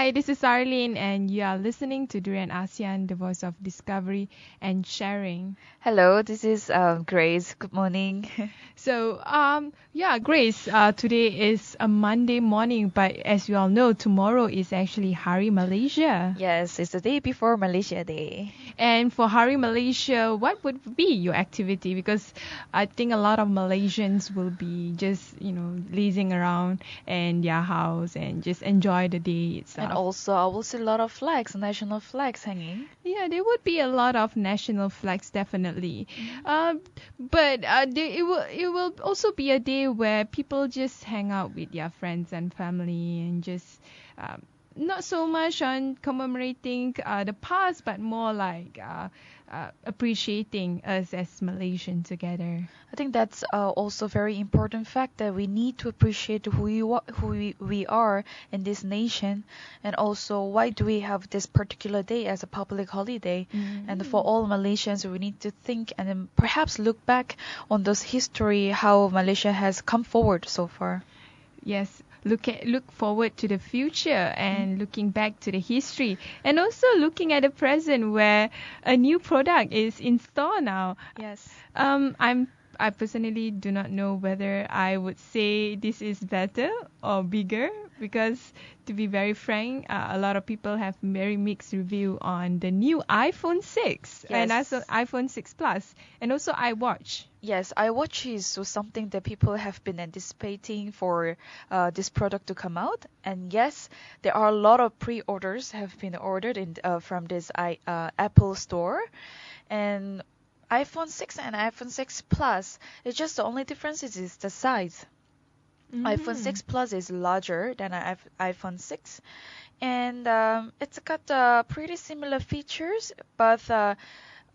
Hi, this is Arlene, and you are listening to Durian ASEAN, the voice of discovery and sharing. Hello, this is Grace. Good morning. So, Grace, today is a Monday morning, but as you all know, tomorrow is actually Hari Malaysia. Yes, it's the day before Malaysia Day. And for Hari Malaysia, what would be your activity? Because I think a lot of Malaysians will be just, lazing around in their house and just enjoy the day And itself. also, I will see a lot of flags, national flags hanging. Yeah, there would be a lot of national flags, definitely. It will also be a day where people just hang out with their friends and family and just um, not so much on commemorating the past, but more like appreciating us as Malaysians together. I think that's also very important fact that we need to appreciate who we are in this nation, and also why do we have this particular day as a public holiday. And for all Malaysians, we need to think and then perhaps look back on those history, how Malaysia has come forward so far. Yes, look forward to the future and looking back to the history, and also looking at the present where a new product is in store now. Yes. I personally do not know whether I would say this is better or bigger, because to be very frank, a lot of people have very mixed review on the new iPhone 6 and Yes. also iPhone 6 Plus and also iWatch. Yes, iWatch is so something that people have been anticipating for this product to come out. And yes, there are a lot of pre-orders have been ordered from this Apple store. And iPhone 6 and iPhone 6 Plus, it's just the only difference is the size. iPhone 6 Plus is larger than an iPhone 6, and it's got pretty similar features, but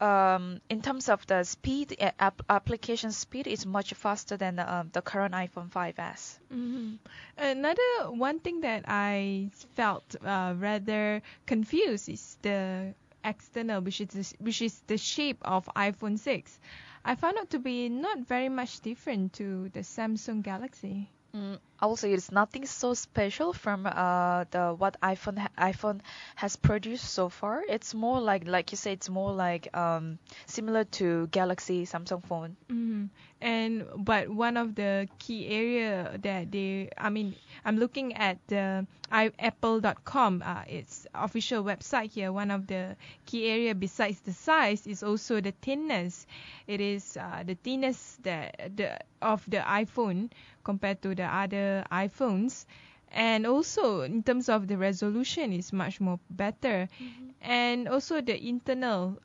in terms of the speed, application speed is much faster than the current iPhone 5S. Another one thing that I felt rather confused is the external, which is the shape of iPhone 6. I found it to be not very much different to the Samsung Galaxy. I will say it's nothing so special from the what iPhone has produced so far. It's more like you say, it's more like similar to Galaxy Samsung phone. But one of the key area that I'm looking at the apple.com, its official website here. One of the key area besides the size is also the thinness. It is the thinness of the iPhone compared to the other iPhones. And also in terms of the resolution is much more better. And also the internal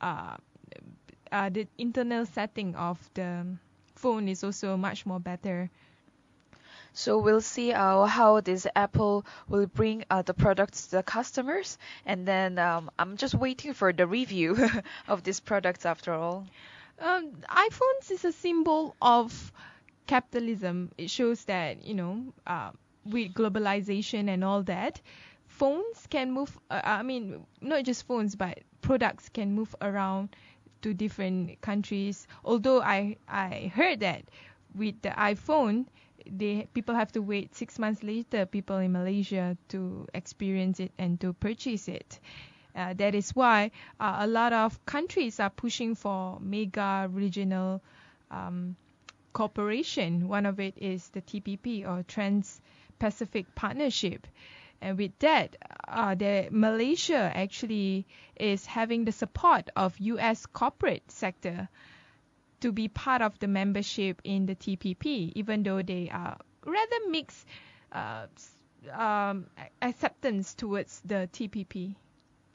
setting of the phone is also much more better. So we'll see how this Apple will bring the products to the customers, and then I'm just waiting for the review of these products after all. iPhones is a symbol of capitalism. It shows that with globalization and all that, phones can move. Not just phones, but products can move around to different countries. Although I heard that with the iPhone, people have to wait 6 months later, people in Malaysia, to experience it and to purchase it. That is why a lot of countries are pushing for mega regional cooperation. One of it is the TPP, or Trans-Pacific Partnership. And with that, Malaysia actually is having the support of U.S. corporate sector to be part of the membership in the TPP, even though they are rather mixed acceptance towards the TPP.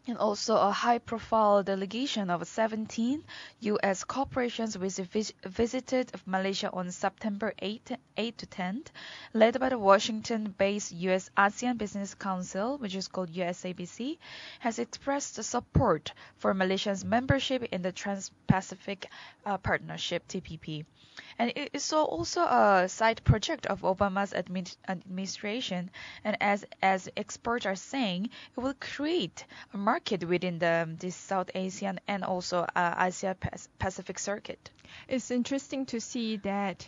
And also a high-profile delegation of 17 U.S. corporations visited Malaysia on September 8 to 10th, led by the Washington-based U.S. ASEAN Business Council, which is called USABC, has expressed support for Malaysia's membership in the Trans-Pacific Partnership (TPP). And it is also a side project of Obama's administration. And as experts are saying, it will create a market within this South Asian and also Asia Pacific circuit. It's interesting to see that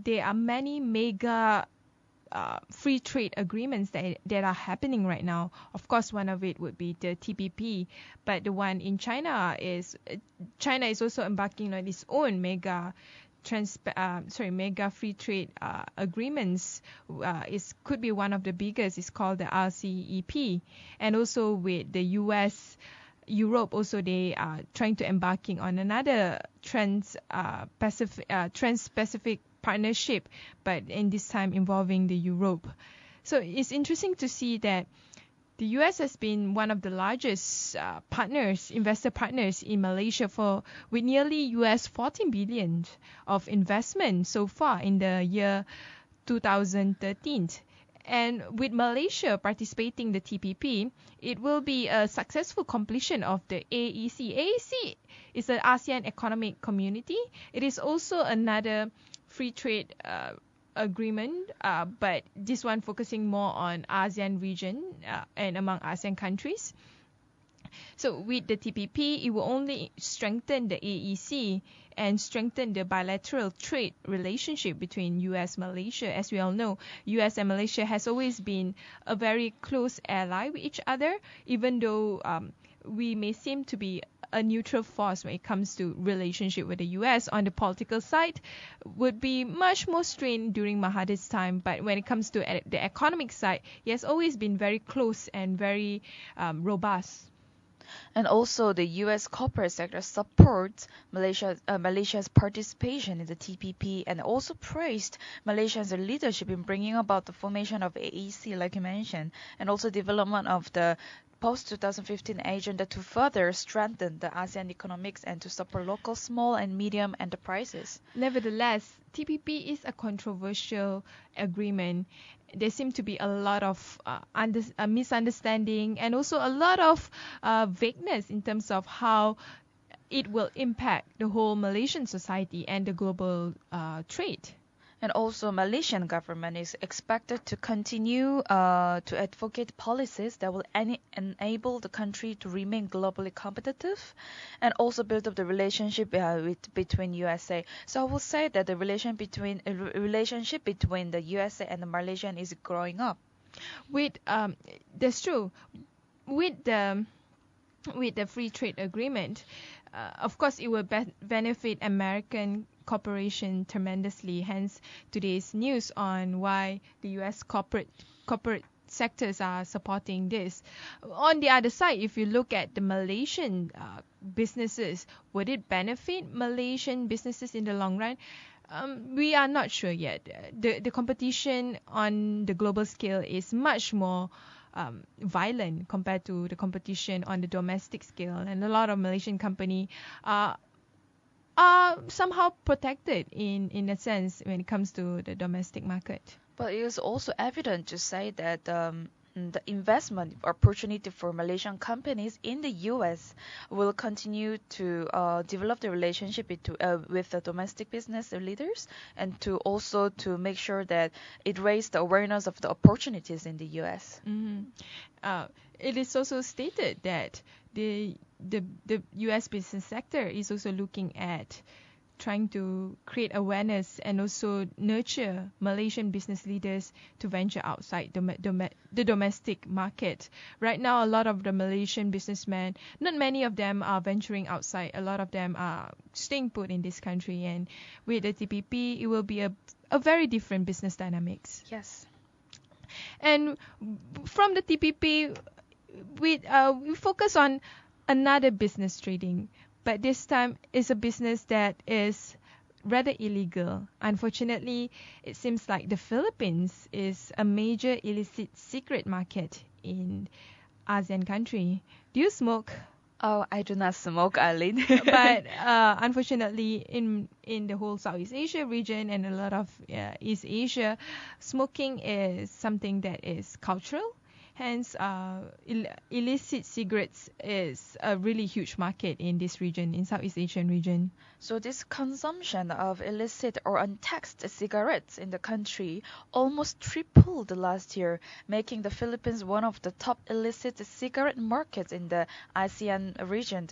there are many mega free trade agreements that are happening right now. Of course, one of it would be the TPP, but the one in China is also embarking on its own mega free trade agreements. Could be one of the biggest. It's called the RCEP, and also with the US. Europe also, they are trying to embarking on another trans-Pacific partnership, but in this time involving the Europe. So it's interesting to see that the US has been one of the largest investor partners in Malaysia with nearly US 14 billion of investment so far in the year 2013. And with Malaysia participating in the TPP, it will be a successful completion of the AEC. AEC is an ASEAN Economic Community. It is also another free trade agreement, but this one focusing more on ASEAN region and among ASEAN countries. So with the TPP, it will only strengthen the AEC and strengthen the bilateral trade relationship between US and Malaysia. As we all know, US and Malaysia has always been a very close ally with each other, even though we may seem to be a neutral force when it comes to relationship with the US. On the political side, would be much more strained during Mahathir's time, but when it comes to the economic side, he has always been very close and very robust. And also, the U.S. corporate sector supports Malaysia's participation in the TPP, and also praised Malaysia's leadership in bringing about the formation of AEC, like you mentioned, and also development of the post-2015 agenda to further strengthen the ASEAN economics and to support local small and medium enterprises. Nevertheless, TPP is a controversial agreement. There seem to be a lot of misunderstanding and also a lot of vagueness in terms of how it will impact the whole Malaysian society and the global trade. And also, Malaysian government is expected to continue to advocate policies that will enable the country to remain globally competitive, and also build up the relationship between USA. So I will say that the relationship between the USA and the Malaysian is growing up. That's true. With the free trade agreement, of course, it will benefit American corporation tremendously. Hence, today's news on why the U.S. corporate sectors are supporting this. On the other side, if you look at the Malaysian businesses, would it benefit Malaysian businesses in the long run? We are not sure yet. The competition on the global scale is much more violent compared to the competition on the domestic scale, and a lot of Malaysian company are somehow protected in a sense when it comes to the domestic market. But it is also evident to say that the investment opportunity for Malaysian companies in the U.S. will continue to develop the relationship with the domestic business leaders, and to also to make sure that it raises the awareness of the opportunities in the U.S. Mm-hmm. It is also stated that the U.S. business sector is also looking at trying to create awareness and also nurture Malaysian business leaders to venture outside the domestic market. Right now, a lot of the Malaysian businessmen, not many of them are venturing outside. A lot of them are staying put in this country. And with the TPP, it will be a very different business dynamics. Yes. And from the TPP, we focus on another business trading. But this time is a business that is rather illegal. Unfortunately, it seems like the Philippines is a major illicit cigarette market in ASEAN country. Do you smoke? Oh, I do not smoke, Arlene. But unfortunately, in the whole Southeast Asia region and a lot of East Asia, smoking is something that is cultural. Hence, illicit cigarettes is a really huge market in this region, in Southeast Asian region. So this consumption of illicit or untaxed cigarettes in the country almost tripled last year, making the Philippines one of the top illicit cigarette markets in the ASEAN region.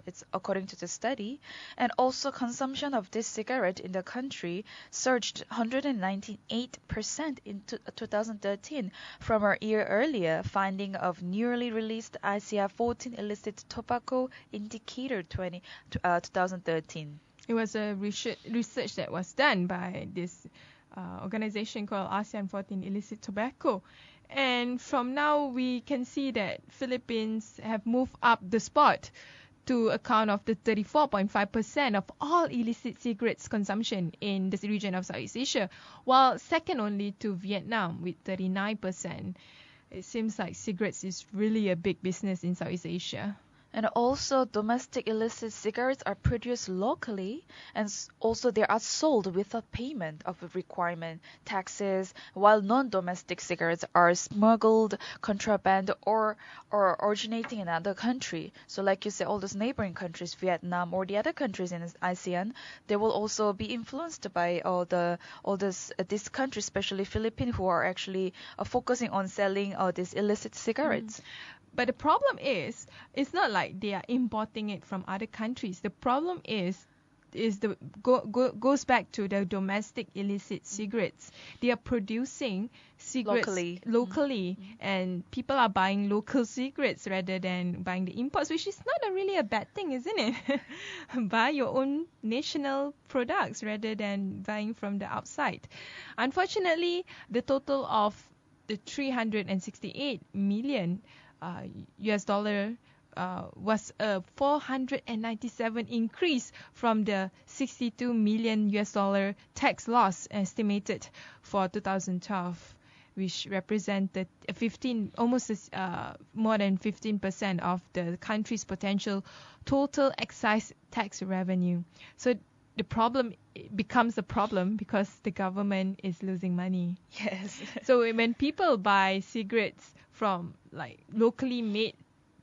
It's according to the study. And also consumption of this cigarette in the country surged 198% in 2013 from a year earlier, finding of newly released ASEAN 14 illicit tobacco indicator 2013. It was a research that was done by this organization called ASEAN 14 Illicit Tobacco. And from now, we can see that Philippines have moved up the spot to account of the 34.5% of all illicit cigarettes consumption in this region of Southeast Asia, while second only to Vietnam with 39%. It seems like cigarettes is really a big business in Southeast Asia. And also domestic illicit cigarettes are produced locally, and also they are sold without payment of requirement taxes, while non-domestic cigarettes are smuggled, contraband, or originating in another country. So like you say, all those neighboring countries, Vietnam or the other countries in ASEAN, they will also be influenced by this country, especially Philippines, who are actually focusing on selling these illicit cigarettes. But the problem is, it's not like they are importing it from other countries. The problem goes back to the domestic illicit cigarettes. They are producing cigarettes locally, and people are buying local cigarettes rather than buying the imports, which is not really a bad thing, isn't it? Buy your own national products rather than buying from the outside. Unfortunately, the total of the 368 million US dollar was a 497 increase from the 62 million US dollar tax loss estimated for 2012, which represented more than 15% of the country's potential total excise tax revenue. So the problem becomes a problem because the government is losing money. Yes. So when people buy cigarettes from like locally made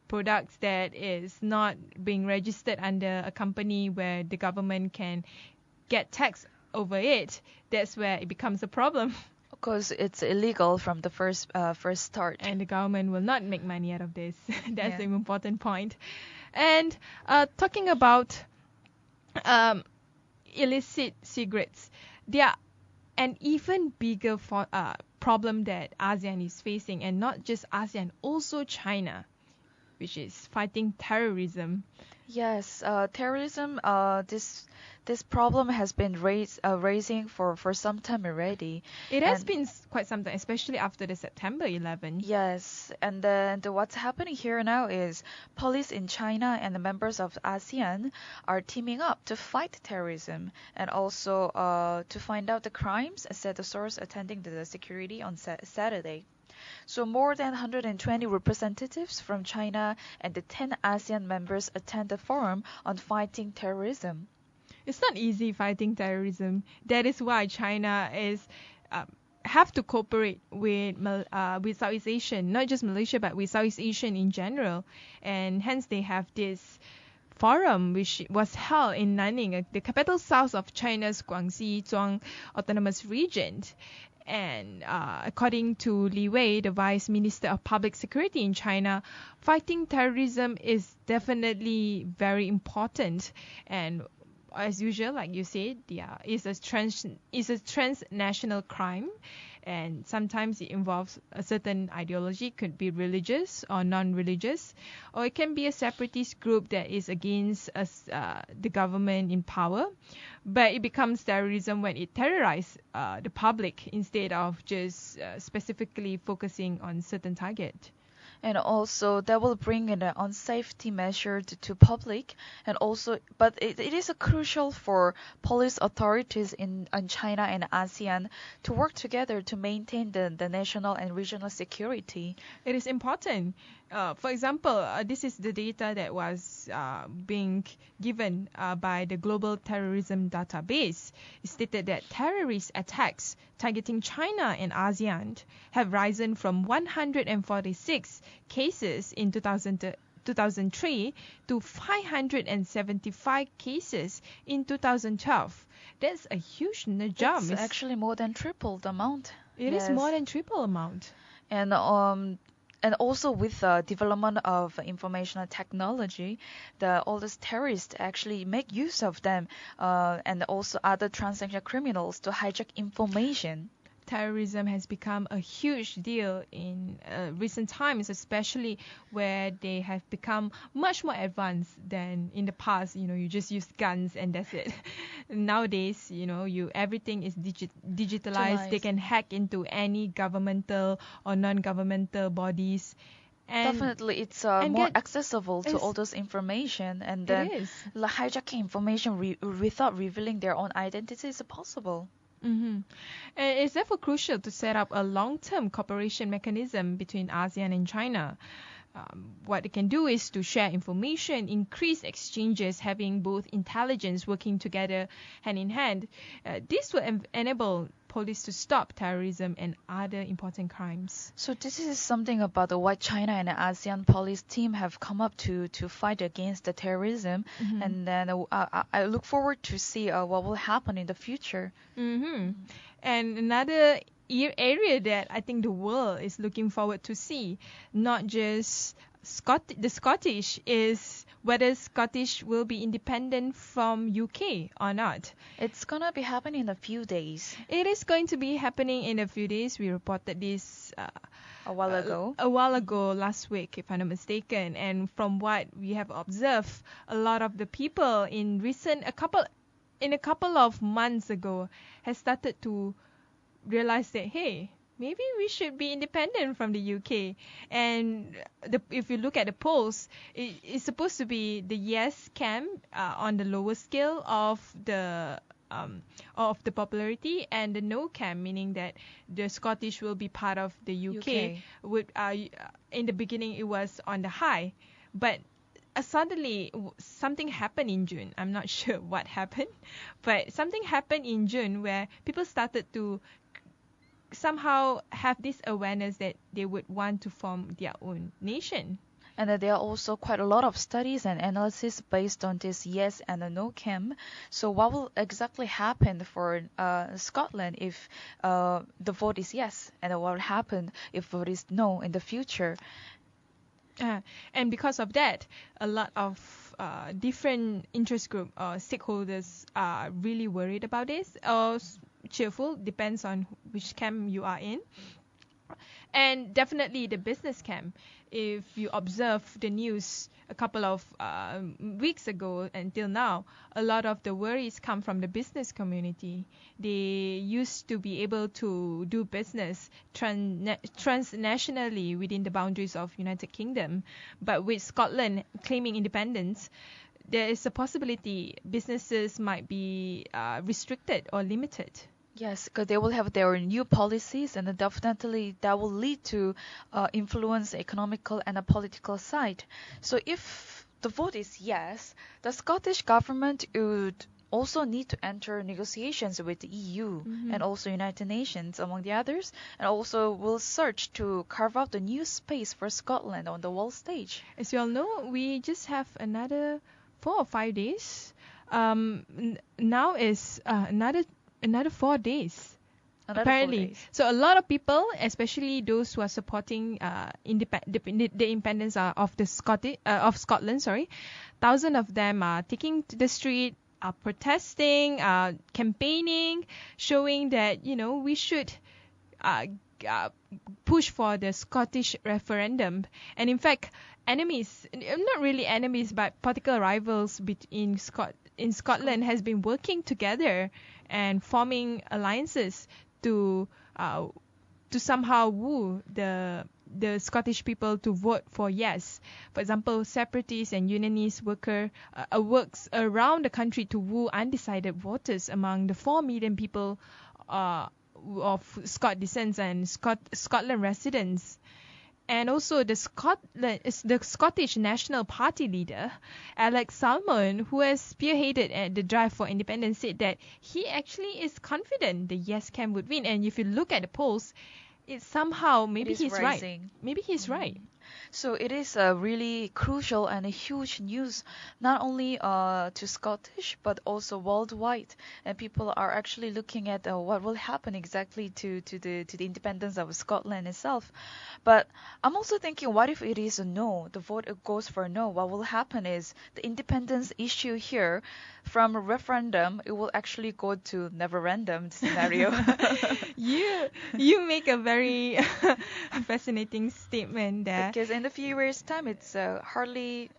products that is not being registered under a company where the government can get tax over it, that's where it becomes a problem. Of course, it's illegal from the first start. And the government will not make money out of this. That's the important point. And talking about illicit cigarettes, they are an even bigger problem that ASEAN is facing, and not just ASEAN, also China, which is fighting terrorism. Yes, terrorism. This problem has been raising for some time already. It has been quite some time, especially after the September 11. Yes, and then what's happening here now is police in China and the members of ASEAN are teaming up to fight terrorism and also to find out the crimes, said the source attending the security on Saturday. So more than 120 representatives from China and the 10 ASEAN members attend the forum on fighting terrorism. It's not easy fighting terrorism. That is why China is have to cooperate with Southeast Asian, not just Malaysia, but with Southeast Asian in general. And hence they have this forum which was held in Nanning, the capital south of China's Guangxi Zhuang Autonomous Region. And according to Li Wei, the Vice Minister of Public Security in China, fighting terrorism is definitely very important. And as usual, like you said, it's a transnational crime, and sometimes it involves a certain ideology, could be religious or non-religious, or it can be a separatist group that is against the government in power. But it becomes terrorism when it terrorizes the public instead of just specifically focusing on certain target. And also that will bring in an unsafety measure to public, and also but it is a crucial for police authorities in China and ASEAN to work together to maintain the national and regional security. It is important For example, this is the data that was being given by the Global Terrorism Database. It stated that terrorist attacks targeting China and ASEAN have risen from 146 cases in 2003 to 575 cases in 2012. That's a huge jump. It's actually more than triple the amount. It is more than triple amount. And also with the development of information technology, all these terrorists actually make use of them, and also other transnational criminals to hijack information. Terrorism has become a huge deal in recent times, especially where they have become much more advanced than in the past. You just use guns and that's it. Nowadays, everything is digitalized. They can hack into any governmental or non-governmental bodies. And definitely, it's more accessible to all those information, and then hijacking information without revealing their own identity is possible. Mm-hmm. And it's therefore crucial to set up a long-term cooperation mechanism between ASEAN and China. What it can do is to share information, increase exchanges, having both intelligence working together hand in hand. This will enable police to stop terrorism and other important crimes. So this is something about what China and the ASEAN police team have come up to fight against the terrorism. Mm-hmm. And then I look forward to see what will happen in the future. Mm-hmm. And another area that I think the world is looking forward to see, not just the Scottish, is whether Scottish will be independent from UK or not. It's gonna be happening in a few days. It is going to be happening in a few days. We reported this a while ago, last week, if I'm not mistaken. And from what we have observed, a lot of the people in a couple of months ago has started to realize that, hey, maybe we should be independent from the UK. And if you look at the polls, it's supposed to be the yes camp on the lower scale of the popularity, and the no camp, meaning that the Scottish will be part of the UK. In the beginning, it was on the high, but suddenly something happened in June. I'm not sure what happened, but something happened in June where people started to somehow have this awareness that they would want to form their own nation. And there are also quite a lot of studies and analysis based on this yes and no camp. So what will exactly happen for Scotland if the vote is yes, and what will happen if vote is no in the future? And because of that, a lot of different interest group stakeholders are really worried about this, or cheerful, depends on which camp you are in. And definitely the business camp. If you observe the news a couple of weeks ago until now, a lot of the worries come from the business community. They used to be able to do business transnationally within the boundaries of United Kingdom, but with Scotland claiming independence, there is a possibility businesses might be restricted or limited. Yes, because they will have their new policies, and definitely that will lead to influence the economical and the political side. So if the vote is yes, the Scottish government would also need to enter negotiations with the EU and also United Nations, among the others, and also will search to carve out a new space for Scotland on the world stage. As you all know, we just have another 4 or 5 days. Now is another 4 days. Apparently. 4 days. So a lot of people, especially those who are supporting the independence of Scotland, thousands of them are taking to the street, are protesting, campaigning, showing that we should push for the Scottish referendum. And in fact, enemies, not really enemies, but political rivals in Scotland has been working together and forming alliances to somehow woo the Scottish people to vote for yes. For example, separatists and unionist works around the country to woo undecided voters among the 4 million people of Scot descent and Scotland residents. And also the Scottish National Party leader, Alex Salmond, who has spearheaded the drive for independence, said that he actually is confident the Yes camp would win. And if you look at the polls, it's somehow maybe It is he's right. rising. Maybe he's right. So it is a really crucial and a huge news, not only to Scottish but also worldwide. And people are actually looking at what will happen exactly to the independence of Scotland itself. But I'm also thinking, what if it is a no? The vote goes for no. What will happen is the independence issue here, from a referendum, it will actually go to never-random scenario. You make a very fascinating statement there. Because in a few years' time, it's hardly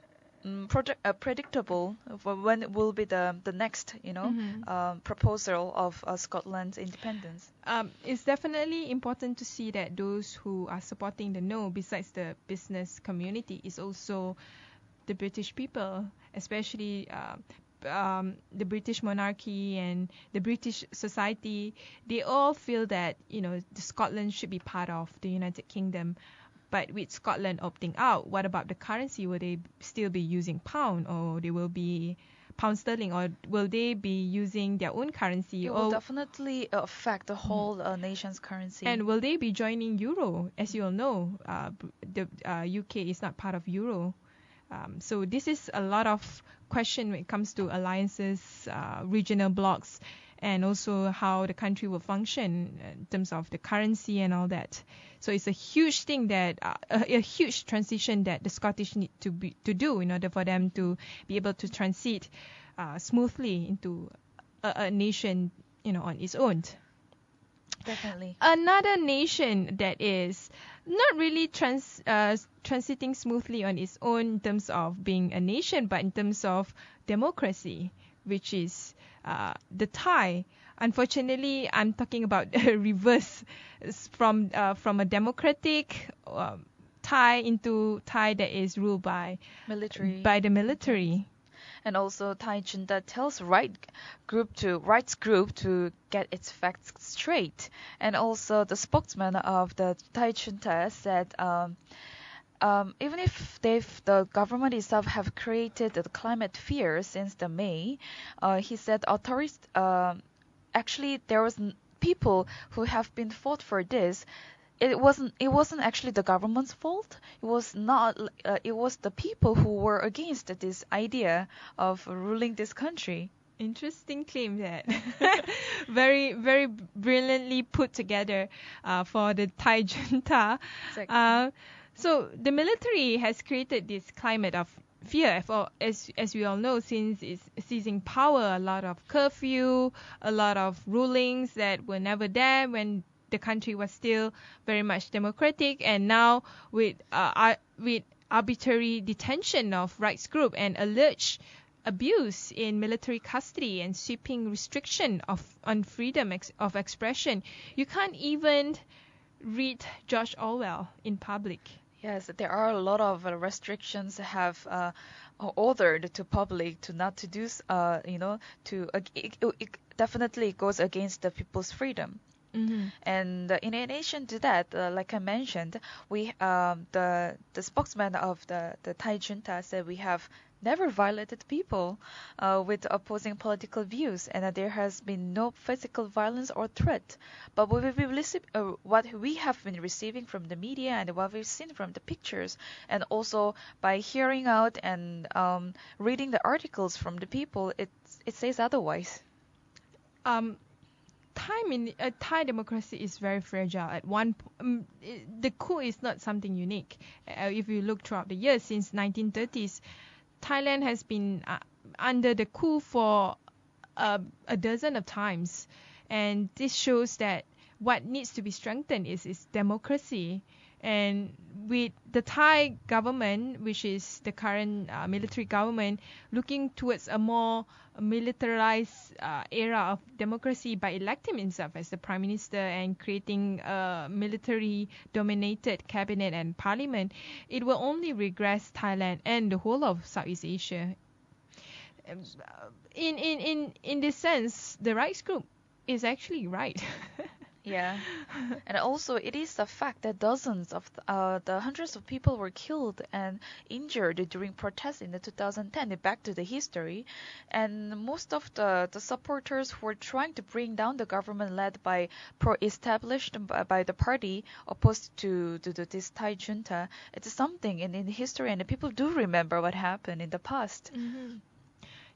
predictable for when it will be the next, proposal of Scotland's independence. It's definitely important to see that those who are supporting the no, besides the business community, is also the British people, especially the British monarchy and the British society. They all feel that the Scotland should be part of the United Kingdom. But with Scotland opting out, what about the currency? Will they still be using pound, or they will be pound sterling, or will they be using their own currency? It will definitely affect the whole nation's currency. And will they be joining Euro? As you all know, the UK is not part of Euro. So this is a lot of question when it comes to alliances, regional blocks, and also how the country will function in terms of the currency and all that. So it's a huge thing that a huge transition that the Scottish need to do in order for them to be able to transit smoothly into a nation on its own. Definitely. Another nation that is not really transiting smoothly on its own in terms of being a nation, but in terms of democracy, which is the Thai. Unfortunately, I'm talking about a reverse from a democratic Thai into Thai that is ruled by the military. And also, Thai junta tells rights group to get its facts straight. And also, the spokesman of the Thai junta said, even if the government itself have created the climate fear since the May, he said authorities actually there was people who have been fought for this. It wasn't actually the government's fault. It was not. It was the people who were against this idea of ruling this country. Interesting claim that. Very, very brilliantly put together for the Thai junta. Exactly. So the military has created this climate of fear, as we all know, since it's seizing power. A lot of curfew, a lot of rulings that were never there when the country was still very much democratic, and now with arbitrary detention of rights group and alleged abuse in military custody and sweeping restriction on freedom of expression, you can't even read George Orwell in public. Yes, there are a lot of restrictions have ordered to public to not to do, it definitely goes against the people's freedom. Mm-hmm. And in addition to that, like I mentioned, we the spokesman of the Thai junta said we have never violated people with opposing political views, and that there has been no physical violence or threat. But what we have been receiving from the media and what we've seen from the pictures, and also by hearing out and reading the articles from the people, it says otherwise. Thai democracy is very fragile. The coup is not something unique. If you look throughout the years since 1930s, Thailand has been under the coup for a dozen of times, and this shows that what needs to be strengthened is democracy. And with the Thai government, which is the current military government, looking towards a more militarized era of democracy by electing himself as the prime minister and creating a military-dominated cabinet and parliament, it will only regress Thailand and the whole of Southeast Asia. In this sense, the rights group is actually right. Yeah. And also, it is a fact that dozens of the hundreds of people were killed and injured during protests in the 2010. Back to the history, and most of the supporters who were trying to bring down the government led by pro-established by the party opposed to this Thai junta. It's something in history, and the people do remember what happened in the past. Hmm.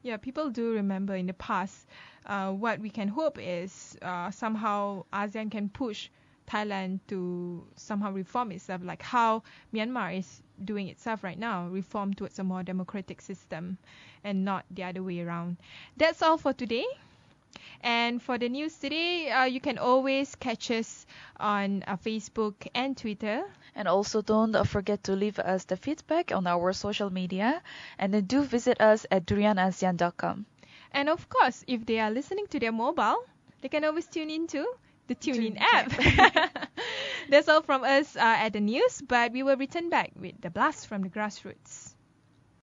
Yeah, people do remember in the past. What we can hope is somehow ASEAN can push Thailand to somehow reform itself, like how Myanmar is doing itself right now, reform towards a more democratic system and not the other way around. That's all for today. And for the news today, you can always catch us on Facebook and Twitter. And also don't forget to leave us the feedback on our social media. And then do visit us at durianasian.com. And of course, if they are listening to their mobile, they can always tune into the TuneIn TuneIn app. That's all from us at the news, but we will return back with the blast from the grassroots.